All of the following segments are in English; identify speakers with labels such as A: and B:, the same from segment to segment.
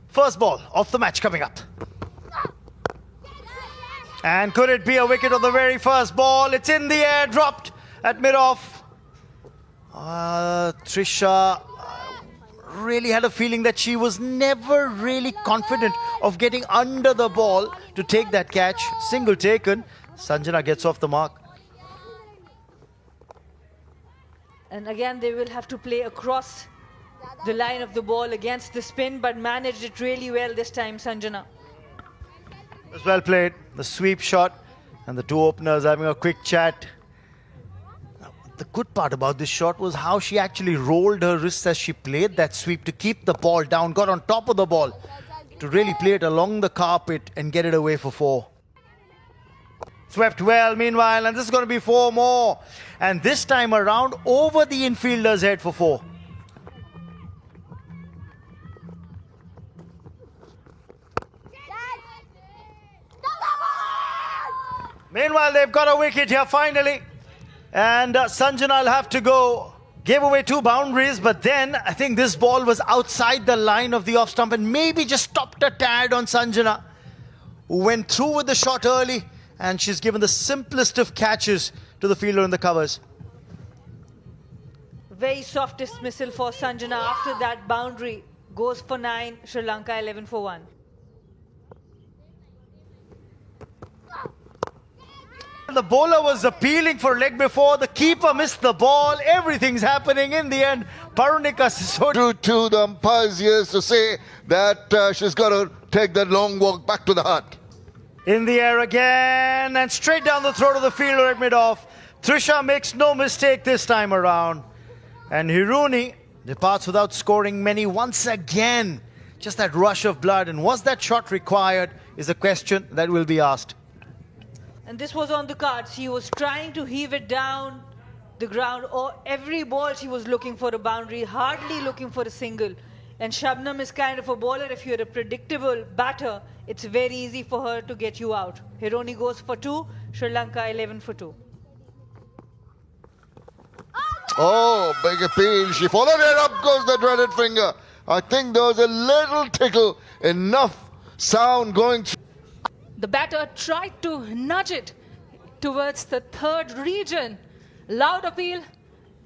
A: First ball of the match coming up. And could it be a wicket on the very first ball? It's in the air, dropped at mid-off. Trisha really had a feeling that she was never really confident of getting under the ball to take that catch. Single taken. Sanjana gets off the mark.
B: And again, they will have to play across the line of the ball against the spin, but managed it really well this time, Sanjana.
A: It was well played. The sweep shot and the two openers having a quick chat. Now, the good part about this shot was how she actually rolled her wrists as she played that sweep to keep the ball down, got on top of the ball to really play it along the carpet and get it away for 4. Swept well meanwhile, and this is going to be 4 more. And this time around over the infielder's head for 4. Meanwhile, they've got a wicket here finally. And Sanjana will have to go. Gave away 2 boundaries, but then I think this ball was outside the line of the off stump and maybe just stopped a tad on Sanjana, who went through with the shot early, and she's given the simplest of catches to the fielder in the covers.
B: Very soft dismissal for Sanjana after that boundary. Goes for 9, Sri Lanka 11 for 1.
A: The bowler was appealing for leg before. The keeper missed the ball. Everything's happening in the end. Parunika Sisodi
C: To the umpires here to say that she's got to take that long walk back to the hut.
A: in the air again and straight down the throat of the fielder at mid-off. Trisha makes no mistake this time around. And Hiruni departs without scoring many once again. Just that rush of blood. And was that shot required is a question that will be asked.
B: And this was on the cards. She was trying to heave it down the ground. Or every ball she was looking for a boundary, hardly looking for a single. And Shabnam is kind of a bowler. If you're a predictable batter, it's very easy for her to get you out. Hironi goes for 2, Sri Lanka 11 for 2.
C: Oh, big appeal. She followed it. Up goes the dreaded finger. I think there was a little tickle, enough sound going through.
D: The batter tried to nudge it towards the third region. Loud appeal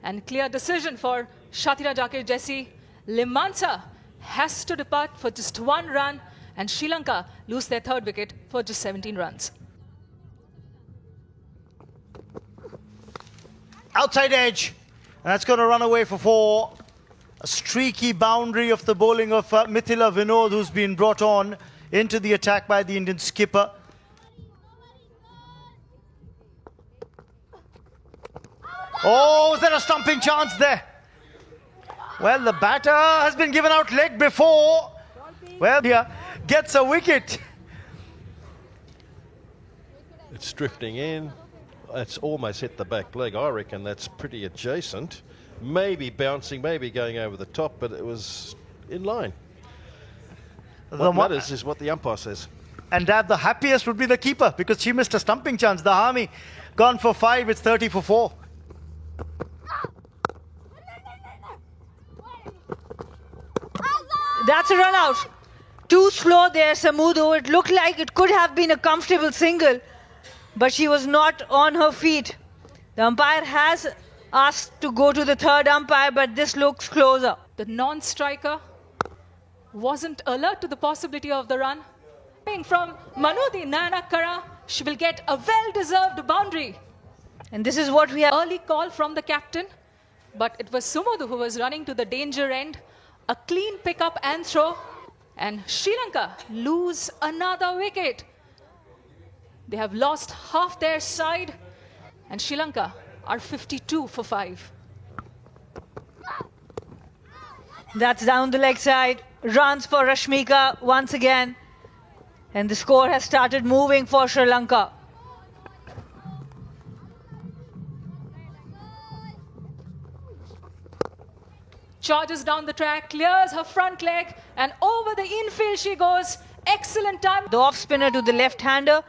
D: and clear decision for Shatira Jakir Jesse. Limansa has to depart for just 1 run, and Sri Lanka lose their third wicket for just 17 runs.
A: Outside edge. And that's going to run away for 4. A streaky boundary of the bowling of Mithila Vinod, who's been brought on into the attack by the Indian skipper. Oh, is there a stumping chance there? Well, the batter has been given out leg before. Well, here gets a wicket.
E: It's drifting in. It's almost hit the back leg. I reckon that's pretty adjacent. Maybe bouncing, maybe going over the top, but it was in line. What matters is what the umpire says.
A: And the happiest would be the keeper because she missed a stumping chance. The Harmi gone for 5, it's 30 for 4.
B: That's a run out. Too slow there, Samudo. It looked like it could have been a comfortable single, but she was not on her feet. The umpire has asked to go to the third umpire, but this looks closer.
D: The non-striker wasn't alert to the possibility of the run. From Manudi Nanakara, she will get a well-deserved boundary.
B: And this is what we have.
D: Early call from the captain, but it was Sumudu who was running to the danger end. A clean pickup and throw, and Sri Lanka lose another wicket. They have lost half their side, and Sri Lanka are 52 for 5.
B: That's down the leg side. Runs for Rashmika once again. And the score has started moving for Sri Lanka.
D: Charges down the track, clears her front leg, and over the infield she goes. Excellent time.
B: The off spinner to the left-hander,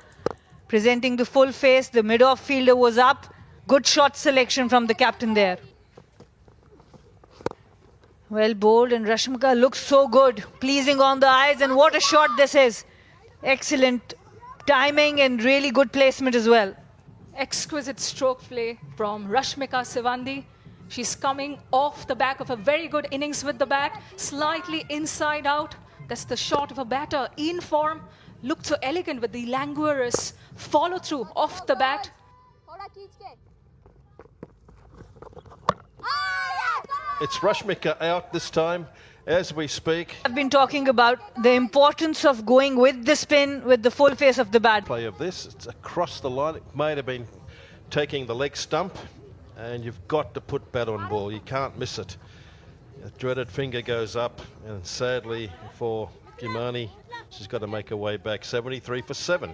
B: presenting the full face. The mid-off fielder was up. Good shot selection from the captain there. Well bowled, and Rashmika looks so good, pleasing on the eyes, and what a shot this is. Excellent timing and really good placement as well.
D: Exquisite stroke play from Rashmika Sivandi. She's coming off the back of a very good innings with the bat, slightly inside out. That's the shot of a batter in form. Looked so elegant with the languorous follow through off the bat.
E: It's Rashmika out this time as we speak.
B: I've been talking about the importance of going with the spin, with the full face of the bat.
E: Play of this, it's across the line. It might have been taking the leg stump, and you've got to put bat on ball. You can't miss it. The dreaded finger goes up, and sadly for Gimani, she's got to make her way back. 73 for 7.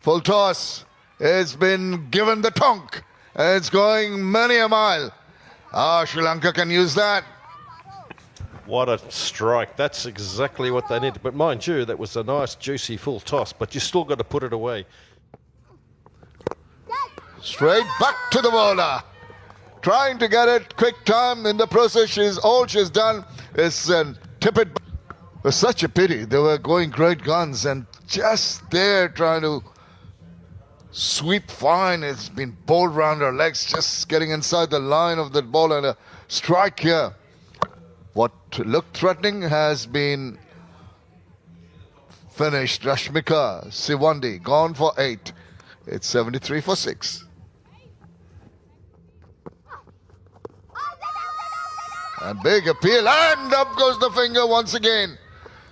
C: Full toss. It's been given the tonk. It's going many a mile. Sri Lanka can use that.
E: What a strike. That's exactly what they needed. But mind you, that was a nice, juicy full toss, but you still got to put it away.
C: Straight back to the bowler. Trying to get it quick time. In the process, all she's done is tip it. It was such a pity. They were going great guns, and just there trying to sweep fine. It's been bowled round her legs, just getting inside the line of the ball, and a strike here. What looked threatening has been finished. Rashmika Sivandi gone for 8. It's 73 for 6. A big appeal, and up goes the finger once again.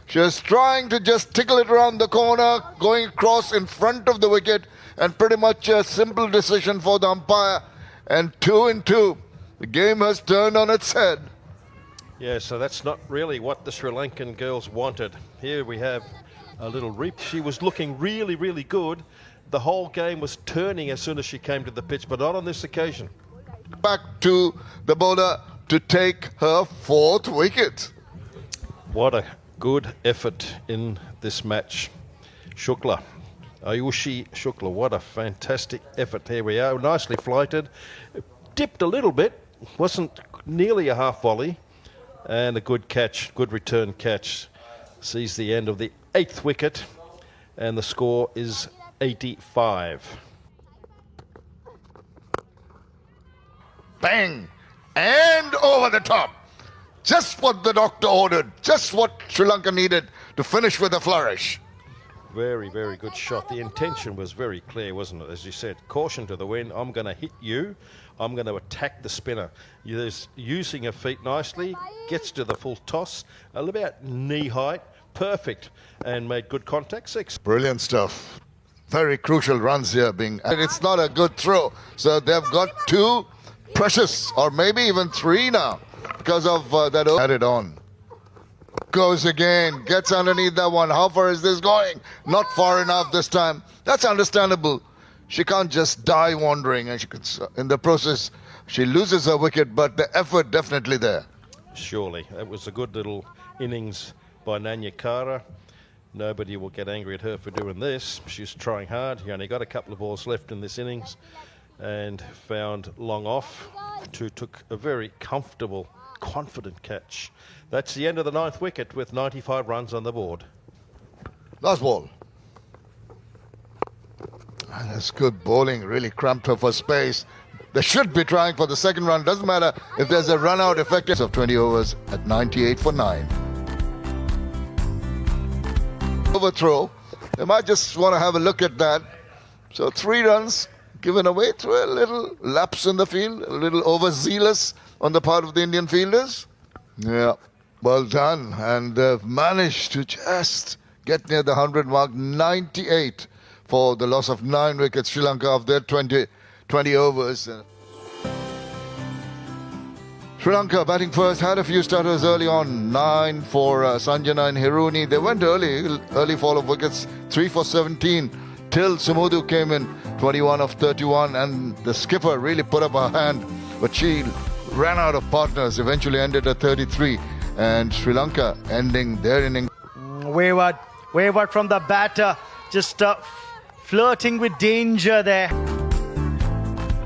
C: She was trying to just tickle it around the corner, going across in front of the wicket, and pretty much a simple decision for the umpire. And 2 and 2. The game has turned on its head.
E: Yeah, so that's not really what the Sri Lankan girls wanted. Here we have a little reap. She was looking really, really good. The whole game was turning as soon as she came to the pitch, but not on this occasion.
C: Back to the bowler to take her 4th wicket.
E: What a good effort in this match. Shukla, Ayushi Shukla, what a fantastic effort. Here we are, nicely flighted. Dipped a little bit, wasn't nearly a half volley. And a good catch, good return catch. Sees the end of the 8th wicket, and the score is 85.
C: Bang! And over the top. Just what the doctor ordered. Just what Sri Lanka needed to finish with a flourish.
E: Very, very good shot. The intention was very clear, wasn't it? As you said, caution to the wind. I'm going to hit you. I'm going to attack the spinner. There's using her feet nicely. Gets to the full toss. About knee height. Perfect. And made good contact. 6.
C: Brilliant stuff. Very crucial runs here being... And it's not a good throw. So they've got 2 precious, or maybe even 3 now, because of that added on. Goes again, gets underneath that one. How far is this going? Not far enough this time. That's understandable. She can't just die wandering, and she could, in the process, she loses her wicket, but the effort definitely there.
E: Surely. It was a good little innings by Nanyakara. Nobody will get angry at her for doing this. She's trying hard. He only got a couple of balls left in this innings and found long off, who took a very comfortable, confident catch. That's the end of the 9th wicket with 95 runs on the board.
C: Last ball. And that's good bowling, really cramped her for space. They should be trying for the second run. Doesn't matter if there's a run out effective of 20 overs at 98 for 9. Overthrow. They might just want to have a look at that. So 3 runs given away through a little lapse in the field, a little overzealous on the part of the Indian fielders. Yeah, well done. And they've managed to just get near the 100 mark. 98 for the loss of 9 wickets. Sri Lanka of their 20 overs. Sri Lanka batting first, had a few starters early on. 9 for Sanjana and Hiruni. They went early fall of wickets. 3 for 17 till Sumudu came in, 21 of 31, and the skipper really put up her hand, but she ran out of partners, eventually ended at 33, and Sri Lanka ending their innings.
A: Wayward from the batter, just flirting with danger there.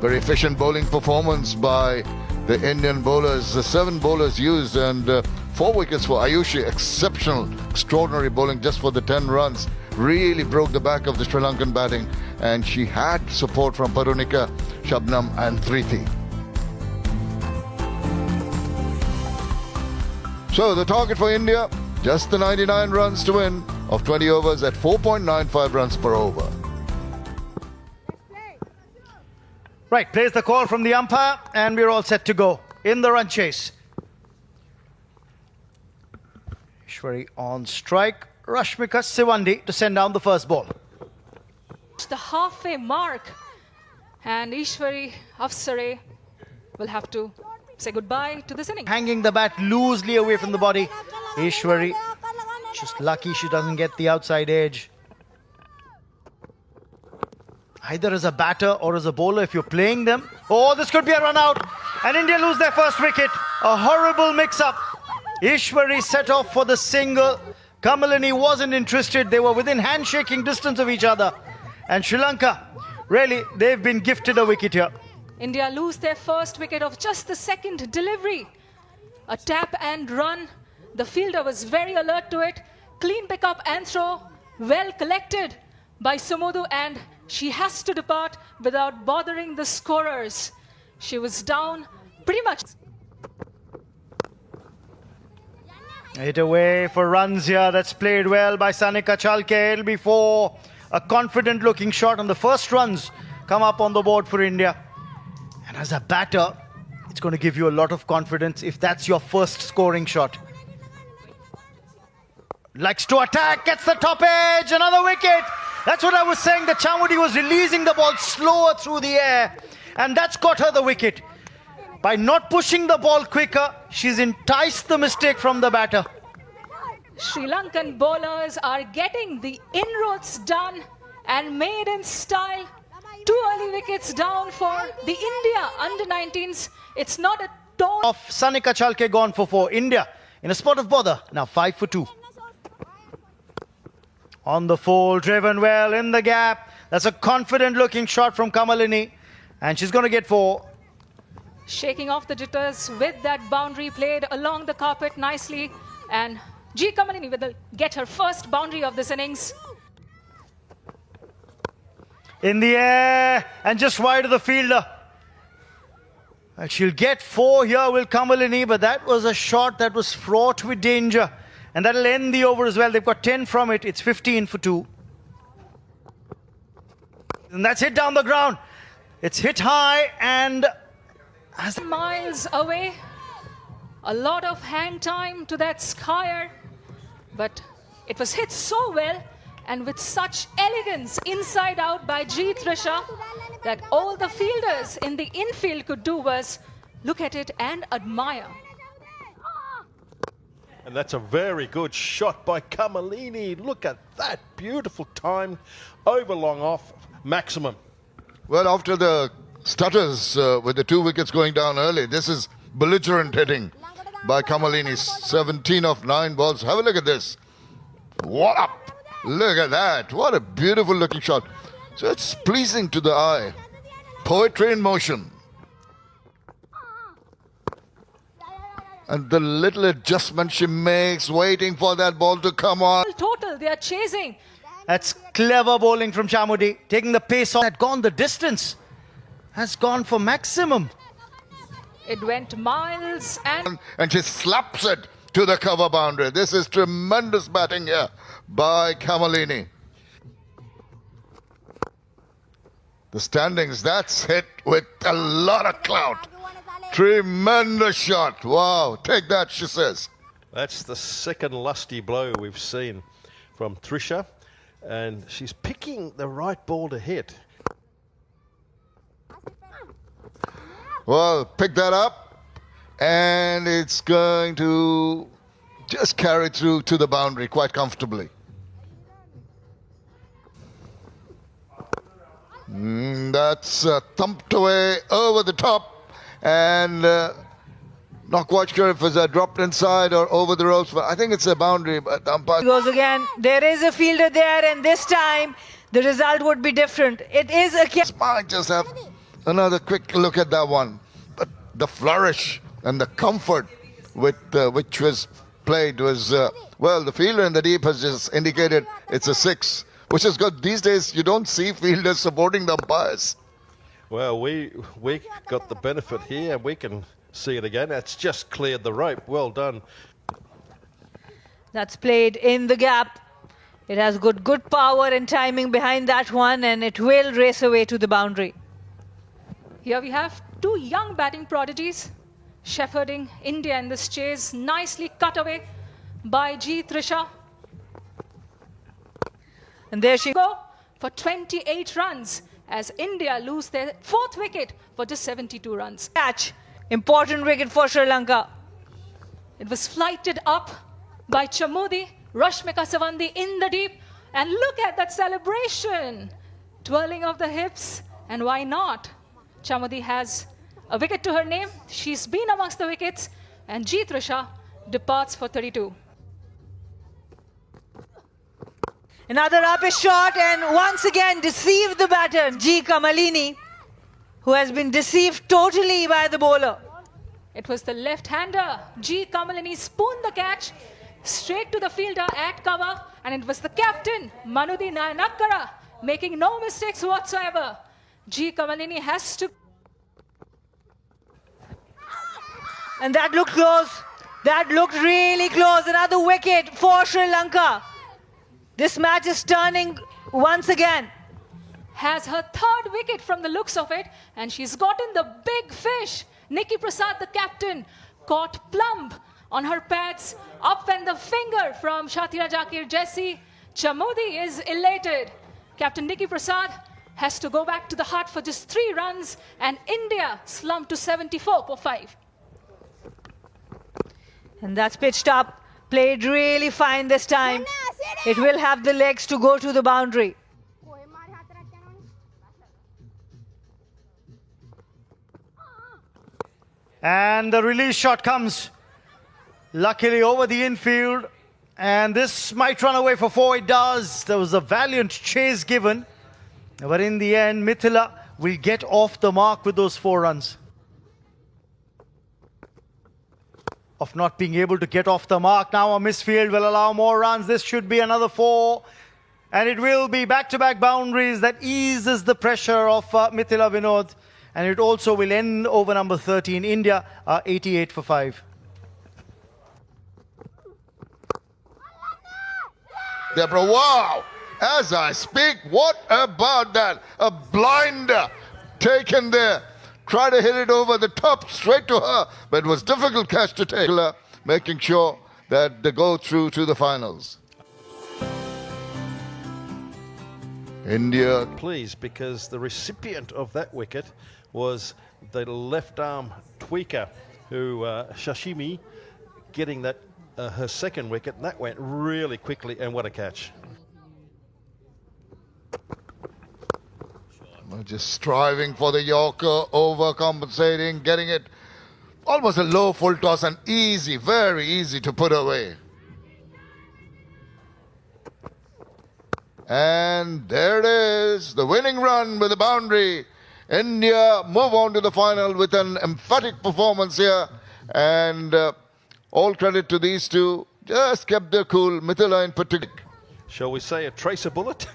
C: Very efficient bowling performance by the Indian bowlers, the 7 bowlers used, and 4 wickets for Ayushi. Exceptional, extraordinary bowling just for the 10 runs. Really broke the back of the Sri Lankan batting, and she had support from Parunika, Shabnam and Thriti. So the target for India, just the 99 runs to win of 20 overs at 4.95 runs per over.
A: Right, plays the call from the umpire, and we're all set to go in the run chase. Ishwari on strike. Rashmika Sivandi to send down the first ball.
D: It's the halfway mark, and Ishwari Afsare will have to say goodbye to this inning.
A: Hanging the bat loosely away from the body. Ishwari, just lucky she doesn't get the outside edge. Either as a batter or as a bowler, if you're playing them. Oh, this could be a run out. And India lose their first wicket. A horrible mix-up. Ishwari set off for the single. Kamalini wasn't interested. They were within handshaking distance of each other. And Sri Lanka, really, they've been gifted a wicket here.
D: India lose their first wicket of just the second delivery. A tap and run. The fielder was very alert to it. Clean pickup and throw. Well collected by Sumudu, and she has to depart without bothering the scorers. She was down pretty much.
A: Hit away for runs here. That's played well by Sanika Chalke. It'll be 4. A confident looking shot on the first runs come up on the board for India. And as a batter, it's going to give you a lot of confidence if that's your first scoring shot. Likes to attack, gets the top edge, another wicket. That's what I was saying, that Chamudi was releasing the ball slower through the air, and that's got her the wicket. By not pushing the ball quicker, she's enticed the mistake from the batter.
D: Sri Lankan bowlers are getting the inroads done and made in style. 2 early wickets down for the India under-19s. It's not a tone
A: Of Sanika Chalke gone for 4. India in a spot of bother, now 5 for 2. On the full, driven well in the gap. That's a confident looking shot from Kamalini, and she's going to get 4.
D: shaking off the jitters with that boundary played along the carpet nicely. And G. Kamalini will get her first boundary of this innings.
A: In the air and just wide of the fielder. And she'll get 4 here, will Kamalini, but that was a shot that was fraught with danger. And that'll end the over as well. They've got 10 from it. It's 15 for 2. And that's hit down the ground. It's hit high and...
D: Miles away. A lot of hang time to that skier. But it was hit so well and with such elegance inside out by G. Trisha that all the fielders in the infield could do was look at it and admire.
E: And that's a very good shot by Kamalini. Look at that. Beautiful time. Over long off. Maximum.
C: Well, after the stutters with the 2 wickets going down early, this is belligerent hitting by Kamalini. 17 of 9 balls. Have a look at this. Wallop. Look at that. What a beautiful looking shot. So it's pleasing to the eye. Poetry in motion. And the little adjustment she makes, waiting for that ball to come on.
D: Total, they are chasing.
A: That's clever bowling from Chamudi. Taking the pace on. Had gone the distance. Has gone for maximum.
D: It went miles
C: And she slaps it to the cover boundary. This is tremendous batting here by Kamalini. The standings, that's hit with a lot of clout. Tremendous shot. Wow, take that, she says.
E: That's the second lusty blow we've seen from Trisha. And she's picking the right ball to hit.
C: Well, pick that up. And it's going to just carry through to the boundary quite comfortably. That's thumped away over the top. And not quite sure if it's dropped inside or over the ropes, but I think it's a boundary. But umpire
B: Goes again. There is a fielder there, and this time the result would be different. It is a
C: might just have another quick look at that one. But the flourish and the comfort with which was played was, well, the fielder in the deep has just indicated it's a 6, which is good. These days, you don't see fielders supporting the umpires.
E: Well, we got the benefit here. We can see it again. That's just cleared the rope. Well done.
B: That's played in the gap. It has good power and timing behind that one, and it will race away to the boundary.
D: Here we have two young batting prodigies shepherding India in this chase. Nicely cut away by G. Trisha.
B: And there she
D: Go for 28 runs as India lose their 4th wicket for just 72 runs.
B: catch. Important wicket for Sri Lanka.
D: It was flighted up by Chamudi, Rashmika Savandi in the deep. And look at that celebration. Twirling of the hips. And why not? Chamudi has a wicket to her name. She's been amongst the wickets. And G. Trisha departs for 32.
B: Another rubbish shot, and once again deceived the batter, G. Kamalini, who has been deceived totally by the bowler.
D: It was the left-hander, G. Kamalini, spooned the catch straight to the fielder at cover, and it was the captain, Manudi Nayanakara, making no mistakes whatsoever. G. Kamalini has to...
B: And that looked close. That looked really close. Another wicket for Sri Lanka. This match is turning once again.
D: Has her 3rd wicket from the looks of it, and she's gotten the big fish. Nikki Prasad, the captain, caught plumb on her pads. Up went the finger from Shatira Jakir Jesse. Chamudi is elated. Captain Nikki Prasad has to go back to the hut for just 3 runs, and India slumped to 74 for 5.
B: And that's pitched up. Played really fine this time. It will have the legs to go to the boundary.
A: And the release shot comes, luckily over the infield. And this might run away for 4. It does. There was a valiant chase given. But in the end, Mithila will get off the mark with those 4 runs. Of not being able to get off the mark. Now a misfield will allow more runs. This should be another 4. And it will be back-to-back boundaries that eases the pressure of Mithila Vinod. And it also will end over number 13. India are 88 for 5.
C: Deborah, wow! As I speak, what about that? A blinder taken there. Try to hit it over the top, straight to her. But it was difficult catch to take, making sure that they go through to the finals. India.
E: Pleased because the recipient of that wicket was the left arm tweaker, who Shashimi, getting that her 2nd wicket, and that went really quickly, and what a catch.
C: Just striving for the Yorker, overcompensating, getting it almost a low full toss and easy, very easy to put away. And there it is, the winning run with the boundary. India move on to the final with an emphatic performance here. And all credit to these two, just kept their cool, Mithila in particular.
E: Shall we say a tracer bullet?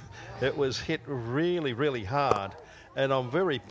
E: It was hit really, really hard. And I'm very